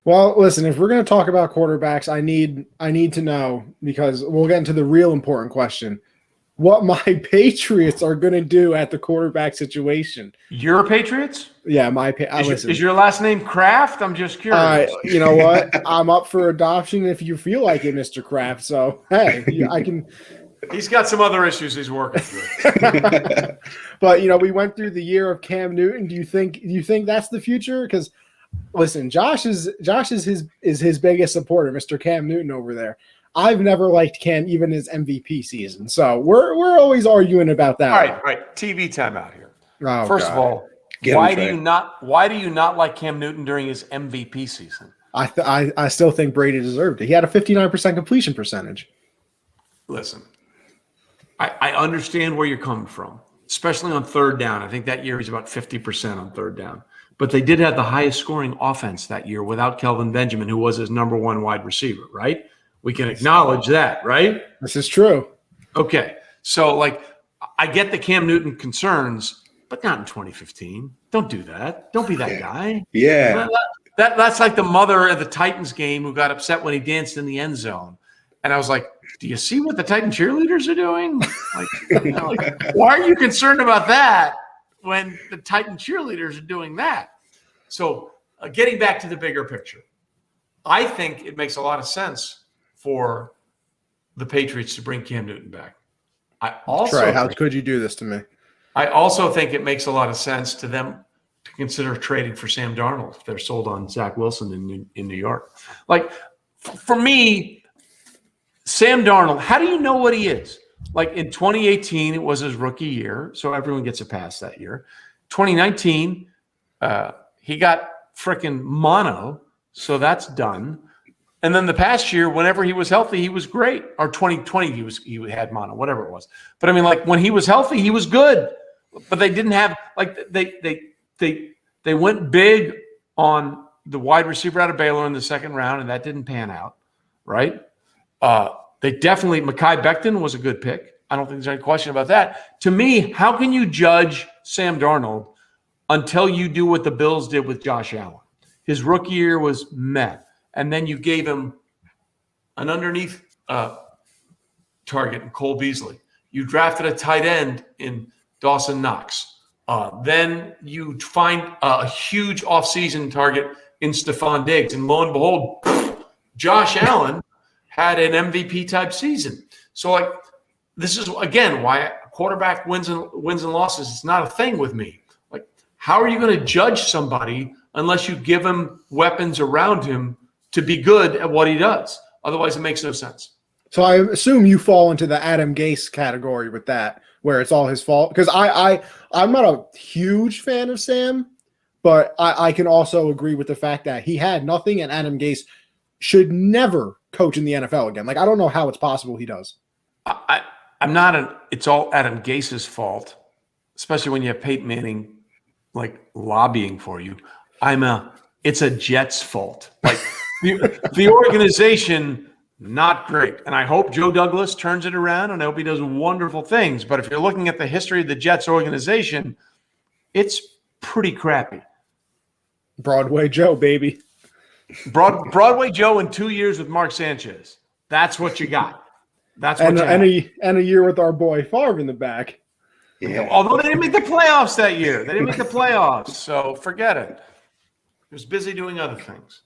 Well, listen, if we're going to talk about quarterbacks, I need to know, because we'll get into the real important question, what my Patriots are going to do at the quarterback situation. Your Patriots? Yeah, listen. Is your last name Kraft? I'm just curious. You know what? I'm up for adoption if you feel like it, Mr. Kraft. So, hey, I can. He's got some other issues he's working through. But, we went through the year of Cam Newton. Do you think that's the future? Because listen, Josh is his biggest supporter, Mr. Cam Newton over there. I've never liked Cam, even his MVP season. So we're always arguing about that. All right. TV time out here. Oh, First of all, why do you not like Cam Newton during his MVP season? I still think Brady deserved it. He had a 59% completion percentage. Listen, I understand where you're coming from, especially on third down. I think that year he's about 50% on third down. But they did have the highest scoring offense that year without Kelvin Benjamin, who was his number one wide receiver, right? We can acknowledge that, right? This is true. Okay. So, I get the Cam Newton concerns, but not in 2015. Don't do that. Don't be that guy. Yeah. That's like the mother of the Titans game who got upset when he danced in the end zone. And I was like, do you see what the Titan cheerleaders are doing? Why are you concerned about that when the Titan cheerleaders are doing that? So getting back to the bigger picture, I think it makes a lot of sense for the Patriots to bring Cam Newton back. Trey, how could you do this to me? I also think it makes a lot of sense to them to consider trading for Sam Darnold if they're sold on Zach Wilson in New York. For me, Sam Darnold, how do you know what he is? In 2018, it was his rookie year, so everyone gets a pass that year. 2019, he got freaking mono, so that's done. And then the past year, whenever he was healthy, he was great. Or 2020, he had mono, whatever it was. But I mean, when he was healthy, he was good. But they didn't have they went big on the wide receiver out of Baylor in the second round, and that didn't pan out, right? They definitely Mekhi Becton was a good pick. I don't think there's any question about that. To me, how can you judge Sam Darnold until you do what the Bills did with Josh Allen? His rookie year was meh. And then you gave him an underneath target in Cole Beasley. You drafted a tight end in Dawson Knox. Then you find a huge offseason target in Stephon Diggs. And lo and behold, Josh Allen had an MVP-type season. So, this is, again, why a quarterback wins and losses is not a thing with me. How are you going to judge somebody unless you give him weapons around him to be good at what he does? Otherwise, it makes no sense. So I assume you fall into the Adam Gase category with that, where it's all his fault. Because I'm not a huge fan of Sam, but I can also agree with the fact that he had nothing, and Adam Gase should never coach in the NFL again. I don't know how it's possible he does. I'm not it's all Adam Gase's fault, especially when you have Peyton Manning lobbying for you. It's a Jets fault. The organization, not great. And I hope Joe Douglas turns it around, and I hope he does wonderful things. But if you're looking at the history of the Jets organization, it's pretty crappy. Broadway Joe, baby. Broadway Joe in 2 years with Mark Sanchez. That's what you got. That's what and a year with our boy Favre in the back. Yeah. Although they didn't make the playoffs that year. They didn't make the playoffs. So forget it. He was busy doing other things.